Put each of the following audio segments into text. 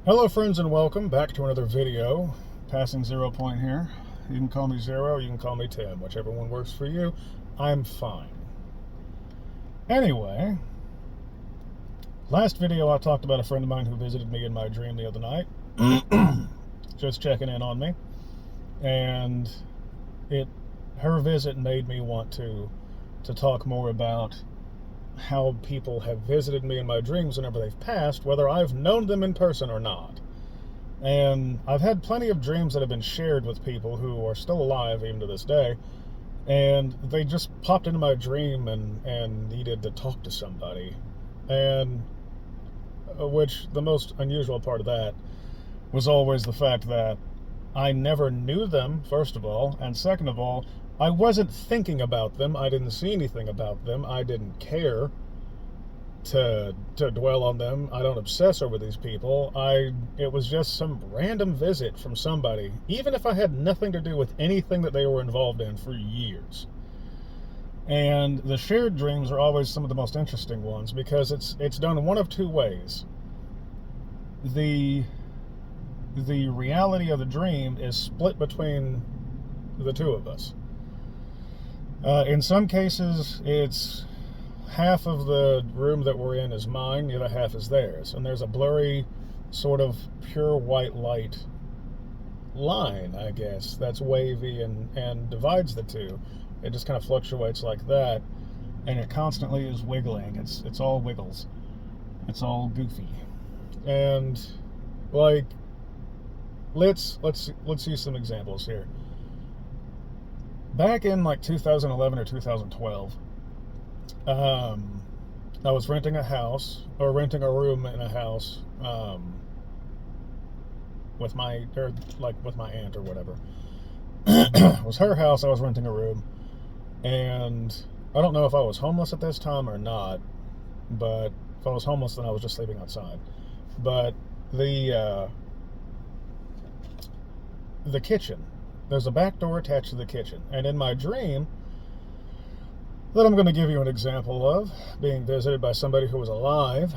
Hello friends and welcome back to another video. Passing Zero Point here. You can call me Zero, you can call me Tim, whichever one works for you. I'm fine. Anyway, last video I talked about a friend of mine who visited me in my dream the other night. Just checking in on me. And her visit made me want to talk more about how people have visited me in my dreams whenever they've passed, whether I've known them in person or not. And I've had plenty of dreams that have been shared with people who are still alive even to this day. And they just popped into my dream and needed to talk to somebody. And which the most unusual part of that was always the fact that I never knew them, first of all. And second of all, I wasn't thinking about them. I didn't see anything about them. I didn't care to dwell on them. I don't obsess over these people. It was just some random visit from somebody, even if I had nothing to do with anything that they were involved in for years. And the shared dreams are always some of the most interesting ones because it's done one of two ways. The reality of the dream is split between the two of us. In some cases, it's half of the room that we're in is mine, the other half is theirs. And there's a blurry, sort of pure white light line, I guess, that's wavy and divides the two. It just kind of fluctuates like that, and it constantly is wiggling. It's all wiggles. It's all goofy. And like let's see some examples here. Back in like 2011 or 2012, I was renting a house, or renting a room in a house, with my aunt or whatever. It was her house. I was renting a room, and I don't know if I was homeless at this time or not. But if I was homeless, then I was just sleeping outside. But the kitchen, there's a back door attached to the kitchen, and in my dream that I'm going to give you an example of being visited by somebody who was alive.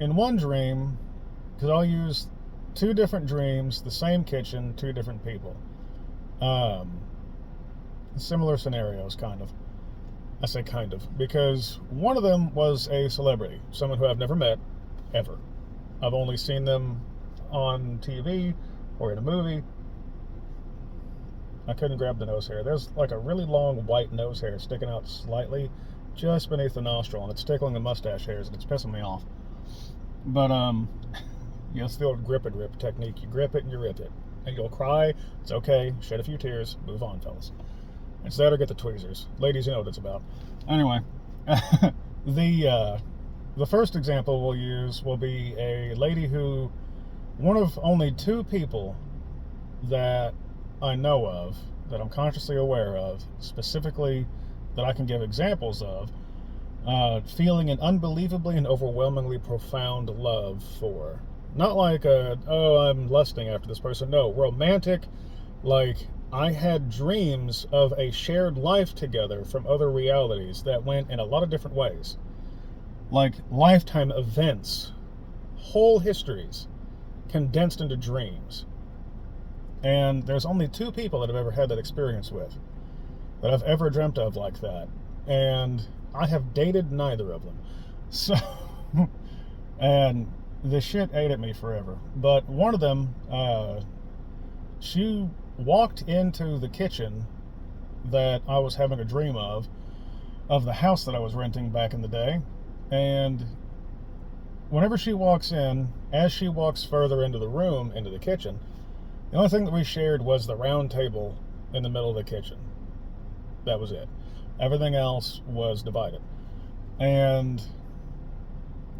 In one dream, because I'll use two different dreams, the same kitchen, two different people. Similar scenarios, kind of. I say kind of, because one of them was a celebrity, someone who I've never met, ever. I've only seen them on TV or in a movie. I couldn't grab the nose hair. There's like a really long white nose hair sticking out slightly just beneath the nostril, and it's tickling the mustache hairs, and it's pissing me off. But yeah, it's the old grip and rip technique. You grip it and you rip it, and you'll cry. It's okay. Shed a few tears. Move on, fellas. It's that or get the tweezers. Ladies, you know what it's about. Anyway, the first example we'll use will be a lady who, one of only two people that I know of, that I'm consciously aware of, specifically that I can give examples of, feeling an unbelievably and overwhelmingly profound love for. Not like I'm lusting after this person. No, romantic. Like, I had dreams of a shared life together from other realities that went in a lot of different ways. Like lifetime events, whole histories, condensed into dreams. And there's only two people that I've ever had that experience with, that I've ever dreamt of like that. And I have dated neither of them. So, and the shit ate at me forever. But one of them, she walked into the kitchen that I was having a dream of the house that I was renting back in the day. And whenever she walks in, as she walks further into the room, into the kitchen, the only thing that we shared was the round table in the middle of the kitchen. That was it. Everything else was divided. And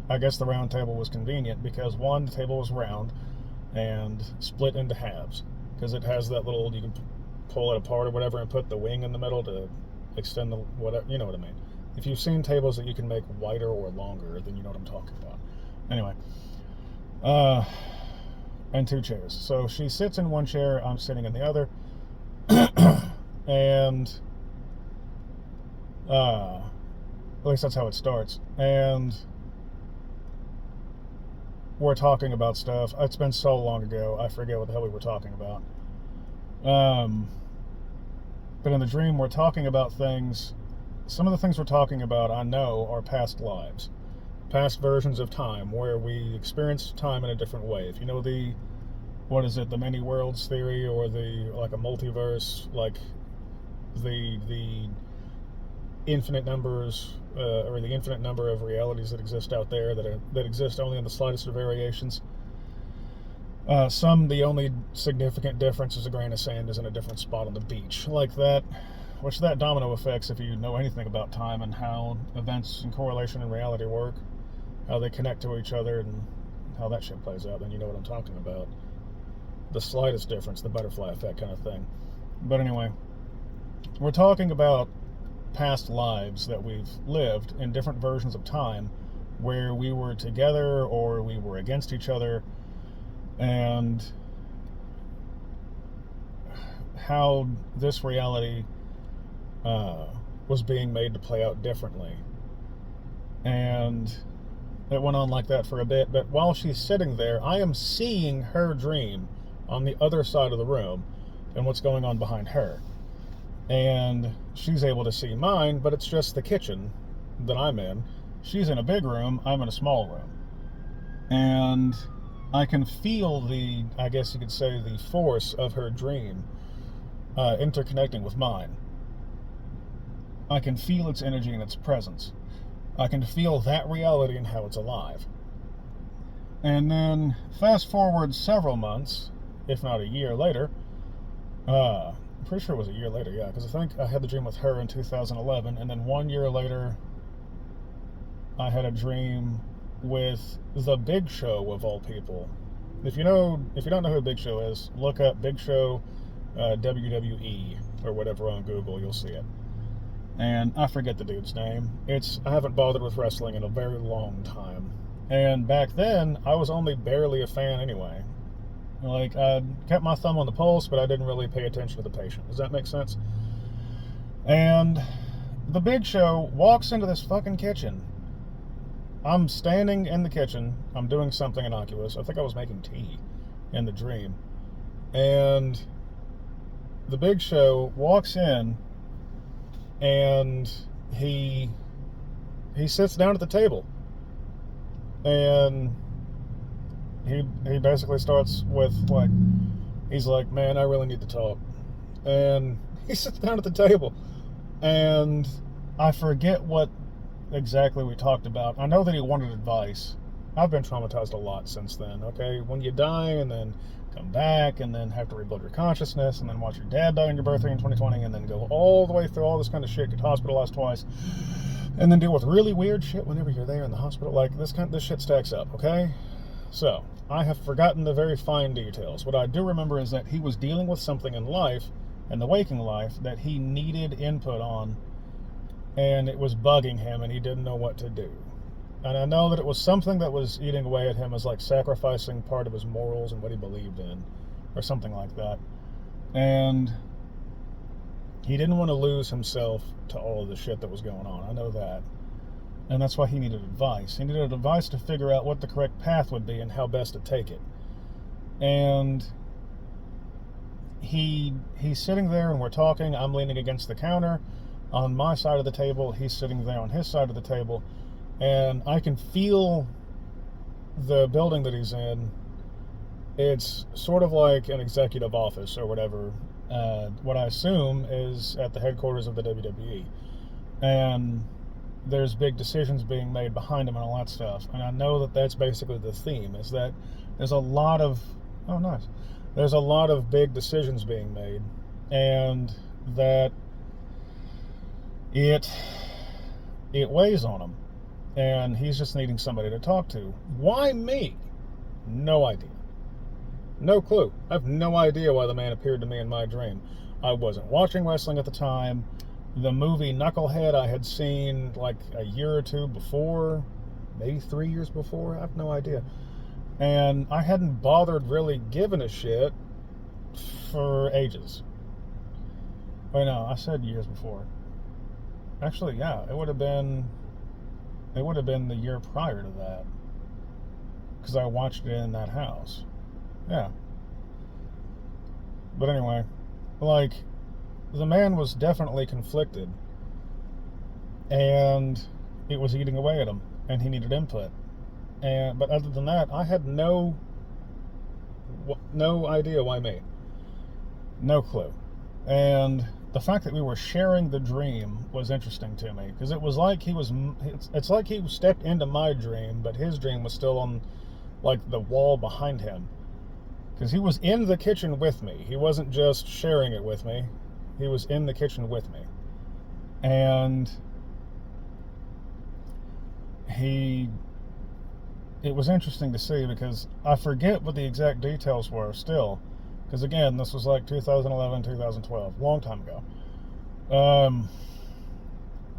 I guess the round table was convenient because, one, the table was round and split into halves, because it has that little, you can pull it apart or whatever and put the wing in the middle to extend the whatever, you know what I mean. If you've seen tables that you can make wider or longer, then you know what I'm talking about. Anyway, and two chairs. So she sits in one chair, I'm sitting in the other. And at least that's how it starts. And we're talking about stuff. It's been so long ago, I forget what the hell we were talking about. But in the dream, we're talking about things. Some of the things we're talking about, I know, are past lives, past versions of time, where we experience time in a different way. If you know the, what is it, the many worlds theory, or the, like, a multiverse, like the infinite numbers, or the infinite number of realities that exist out there, that exist only in the slightest of variations. The only significant difference is a grain of sand is in a different spot on the beach, like that. Which that domino effects, if you know anything about time and how events and correlation and reality work, how they connect to each other, and how that shit plays out, then you know what I'm talking about. The slightest difference, the butterfly effect kind of thing. But anyway, we're talking about past lives that we've lived in different versions of time, where we were together or we were against each other, and how this reality was being made to play out differently. And it went on like that for a bit, but while she's sitting there, I am seeing her dream on the other side of the room and what's going on behind her. And she's able to see mine, but it's just the kitchen that I'm in. She's in a big room, I'm in a small room. And I can feel the, I guess you could say, the force of her dream interconnecting with mine. I can feel its energy and its presence. I can feel that reality and how it's alive. And then fast forward several months, if not a year later, I'm pretty sure it was a year later, yeah, because I think I had the dream with her in 2011, and then 1 year later, I had a dream with the Big Show, of all people. If you don't know who Big Show is, look up Big Show WWE or whatever on Google, you'll see it. And I forget the dude's name. I haven't bothered with wrestling in a very long time. And back then, I was only barely a fan anyway. Like, I kept my thumb on the pulse, but I didn't really pay attention to the patient. Does that make sense? And the Big Show walks into this fucking kitchen. I'm standing in the kitchen. I'm doing something innocuous. I think I was making tea in the dream. And the Big Show walks in, and he sits down at the table, and he basically starts with, like, he's like, man, I really need to talk. And he sits down at the table, and I forget what exactly we talked about. I know that he wanted advice. I've been traumatized a lot since then, okay? When you die and then come back and then have to rebuild your consciousness and then watch your dad die on your birthday in 2020 and then go all the way through all this kind of shit, get hospitalized twice, and then deal with really weird shit whenever you're there in the hospital. Like, this shit stacks up, okay? So, I have forgotten the very fine details. What I do remember is that he was dealing with something in life, in the waking life, that he needed input on, and it was bugging him and he didn't know what to do. And I know that it was something that was eating away at him, as like sacrificing part of his morals and what he believed in, or something like that. And he didn't want to lose himself to all of the shit that was going on. I know that. And that's why he needed advice. He needed advice to figure out what the correct path would be and how best to take it. And he's sitting there and we're talking. I'm leaning against the counter on my side of the table. He's sitting there on his side of the table. And I can feel the building that he's in. It's sort of like an executive office or whatever. What I assume is at the headquarters of the WWE. And there's big decisions being made behind him and all that stuff. And I know that that's basically the theme, is that there's a lot of, oh nice, there's a lot of big decisions being made. And that it weighs on him. And he's just needing somebody to talk to. Why me? No idea. No clue. I have no idea why the man appeared to me in my dream. I wasn't watching wrestling at the time. The movie Knucklehead I had seen like a year or two before, maybe 3 years before. I have no idea. And I hadn't bothered really giving a shit for ages. Wait, no, I said years before. Actually, yeah, it would have been the year prior to that. because I watched it in that house. Yeah. But anyway, like, the man was definitely conflicted, and it was eating away at him, and he needed input. But other than that, I had no idea why me. No clue. And the fact that we were sharing the dream was interesting to me, because it was like it's like he stepped into my dream, but his dream was still on, like, the wall behind him. Because he was in the kitchen with me. He wasn't just sharing it with me. He was in the kitchen with me. And it was interesting to see, because I forget what the exact details were still. Because again, this was like 2011, 2012, long time ago.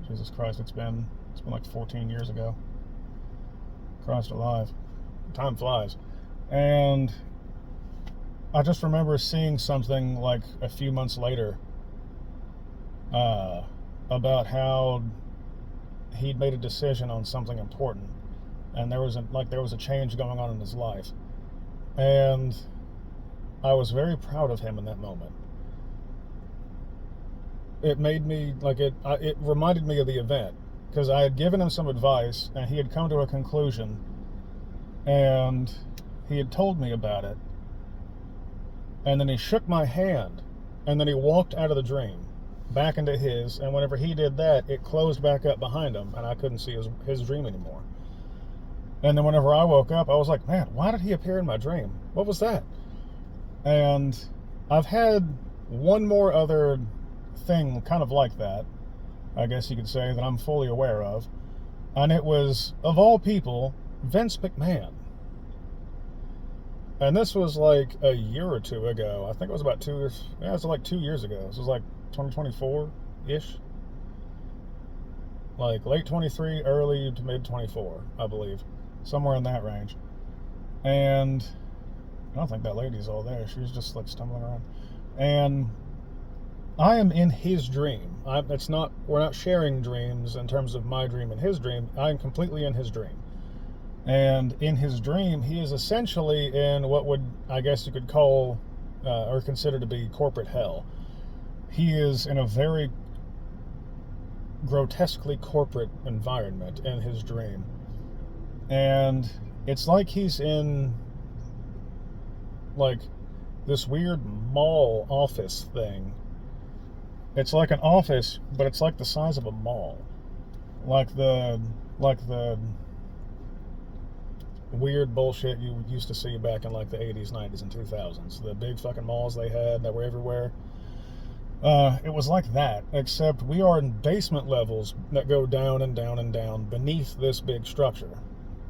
Jesus Christ, it's been like 14 years ago. Christ alive, time flies. And I just remember seeing something like a few months later about how he'd made a decision on something important, and there was a change going on in his life, and I was very proud of him in that moment. It made me it reminded me of the event, because I had given him some advice and he had come to a conclusion, and he had told me about it, and then he shook my hand, and then he walked out of the dream back into his, and whenever he did that, it closed back up behind him, and I couldn't see his dream anymore. And then whenever I woke up, I was like, man, why did he appear in my dream? What was that? And I've had one more other thing kind of like that, I guess you could say, that I'm fully aware of. And it was, of all people, Vince McMahon. And this was like a year or two ago. I think it was about 2 years. Yeah, it was like 2 years ago. This was like 2024-ish. Like late 23, early to mid 24, I believe. Somewhere in that range. And I don't think that lady's all there. She was just like stumbling around. And I am in his dream. We're not sharing dreams in terms of my dream and his dream. I am completely in his dream. And in his dream, he is essentially in what I guess you could call or consider to be corporate hell. He is in a very grotesquely corporate environment in his dream. And it's like he's in like this weird mall office thing. It's like an office, but it's like the size of a mall. Like the weird bullshit you used to see back in like the 80s, 90s, and 2000s. The big fucking malls they had that were everywhere. It was like that, except we are in basement levels that go down and down and down beneath this big structure.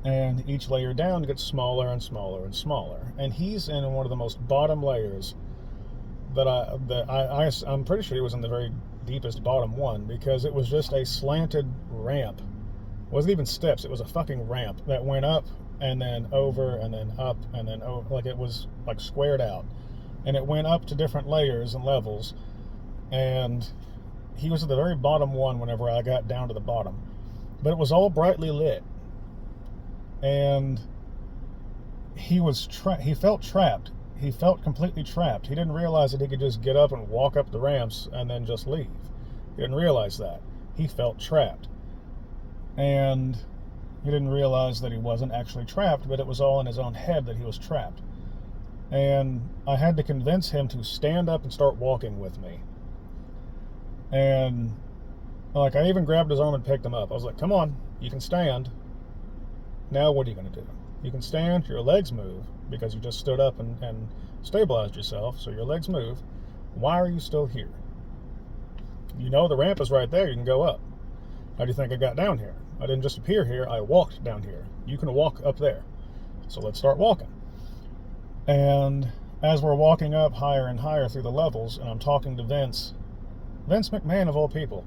And each layer down gets smaller and smaller and smaller. And he's in one of the most bottom layers I'm pretty sure he was in the very deepest bottom one, because it was just a slanted ramp. It wasn't even steps, it was a fucking ramp that went up and then over and then up and then over. Like, it was like squared out, and it went up to different layers and levels. And he was at the very bottom one whenever I got down to the bottom, but it was all brightly lit. And he felt trapped. He felt completely trapped. He didn't realize that he could just get up and walk up the ramps and then just leave. He didn't realize that. He felt trapped. And he didn't realize that he wasn't actually trapped, but it was all in his own head that he was trapped. And I had to convince him to stand up and start walking with me. And like, I even grabbed his arm and picked him up. I was like, come on, you can stand. Now what are you going to do? You can stand, your legs move, because you just stood up and stabilized yourself, so your legs move. Why are you still here? You know the ramp is right there, you can go up. How do you think I got down here? I didn't just appear here, I walked down here. You can walk up there. So let's start walking. And as we're walking up higher and higher through the levels, and I'm talking to Vince McMahon of all people.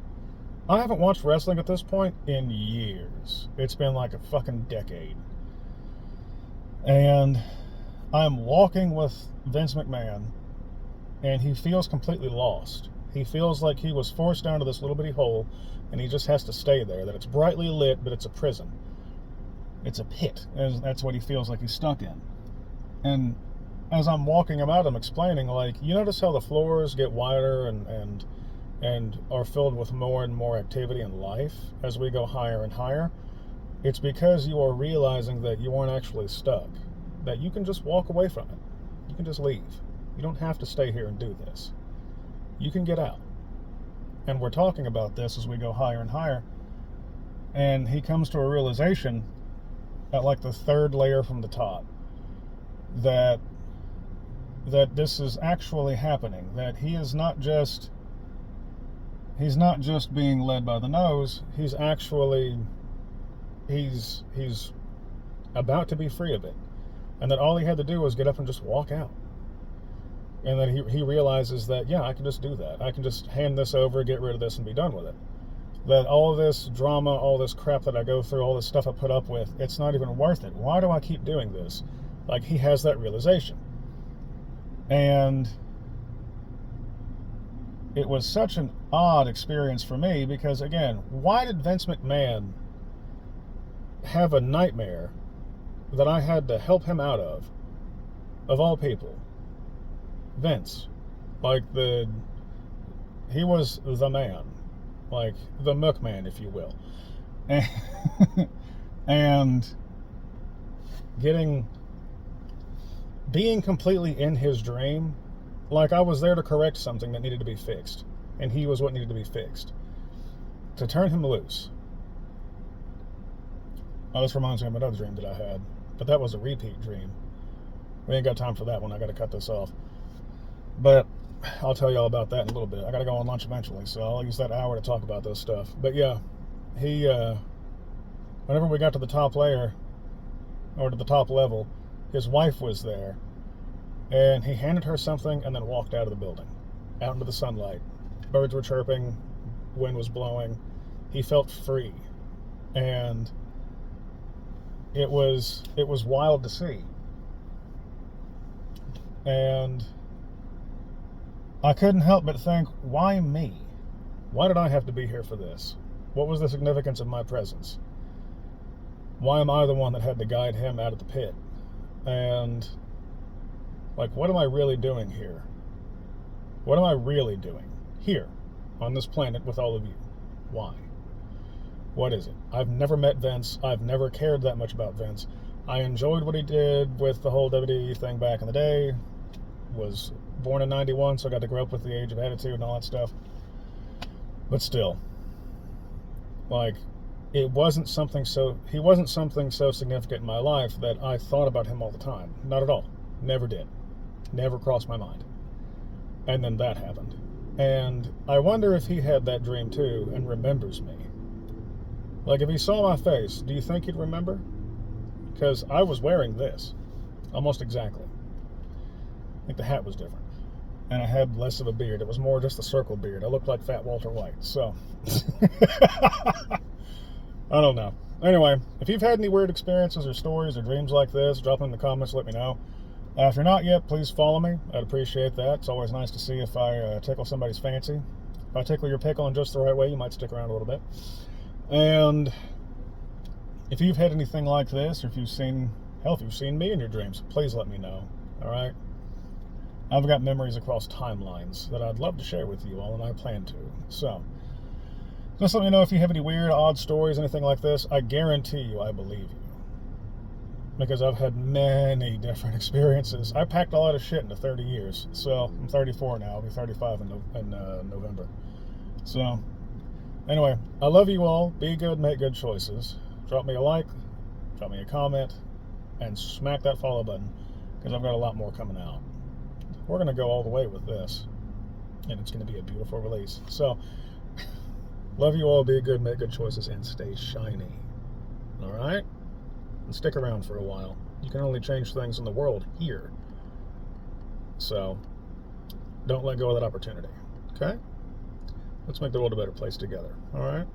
I haven't watched wrestling at this point in years. It's been like a fucking decade. And I'm walking with Vince McMahon, and he feels completely lost. He feels like he was forced down to this little bitty hole, and he just has to stay there, that it's brightly lit, but it's a prison. It's a pit, and that's what he feels like he's stuck in. And as I'm walking him out, I'm explaining, like, you notice how the floors get wider and are filled with more and more activity and life as we go higher and higher? It's because you are realizing that you aren't actually stuck, that you can just walk away from it. You can just leave. You don't have to stay here and do this. You can get out. And we're talking about this as we go higher and higher. And he comes to a realization at like the third layer from the top that this is actually happening, that he's not just being led by the nose. He's about to be free of it, and that all he had to do was get up and just walk out. And then he realizes that, yeah, I can just do that. I can just hand this over, get rid of this, and be done with it. That all this drama, all this crap that I go through, all this stuff I put up with, it's not even worth it. Why do I keep doing this? Like, he has that realization. And it was such an odd experience for me because, again, why did Vince McMahon have a nightmare that I had to help him out of all people? Vince. Like, he was the man. Like, the McMahon, if you will. And being completely in his dream, like I was there to correct something that needed to be fixed, and he was what needed to be fixed. To turn him loose. Oh, this reminds me of another dream that I had, but that was a repeat dream. We ain't got time for that one. I got to cut this off. But I'll tell you all about that in a little bit. I got to go on lunch eventually, so I'll use that hour to talk about this stuff. But yeah, he, whenever we got to the top layer, or to the top level, his wife was there, and he handed her something and then walked out of the building, out into the sunlight. Birds were chirping, wind was blowing. He felt free, and it was wild to see. And I couldn't help but think, why me? Why did I have to be here for this? What was the significance of my presence? Why am I the one that had to guide him out of the pit? And, like, what am I really doing here? What am I really doing here on this planet with all of you? Why? What is it? I've never met Vince. I've never cared that much about Vince. I enjoyed what he did with the whole WWE thing back in the day. Was born in 91, so I got to grow up with the Age of Attitude and all that stuff. But still, like, he wasn't something so significant in my life that I thought about him all the time. Not at all. Never did. Never crossed my mind. And then that happened. And I wonder if he had that dream too and remembers me. Like, if he saw my face, do you think he'd remember? Because I was wearing this. Almost exactly. I think the hat was different. And I had less of a beard. It was more just a circle beard. I looked like Fat Walter White. So, I don't know. Anyway, if you've had any weird experiences or stories or dreams like this, drop them in the comments, let me know. If you're not yet, please follow me. I'd appreciate that. It's always nice to see if I tickle somebody's fancy. If I tickle your pickle in just the right way, you might stick around a little bit. And if you've had anything like this, or if you've seen me in your dreams, please let me know. All right? I've got memories across timelines that I'd love to share with you all, and I plan to. So, just let me know if you have any weird, odd stories, anything like this. I guarantee you I believe you. Because I've had many different experiences. I packed a lot of shit into 30 years. So, I'm 34 now. I'll be 35 in November. So, anyway, I love you all. Be good, make good choices. Drop me a like, drop me a comment, and smack that follow button, because I've got a lot more coming out. We're going to go all the way with this, and it's going to be a beautiful release. So, love you all, be good, make good choices, and stay shiny. All right? And stick around for a while. You can only change things in the world here. So, don't let go of that opportunity. Okay? Let's make the world a better place together. All right?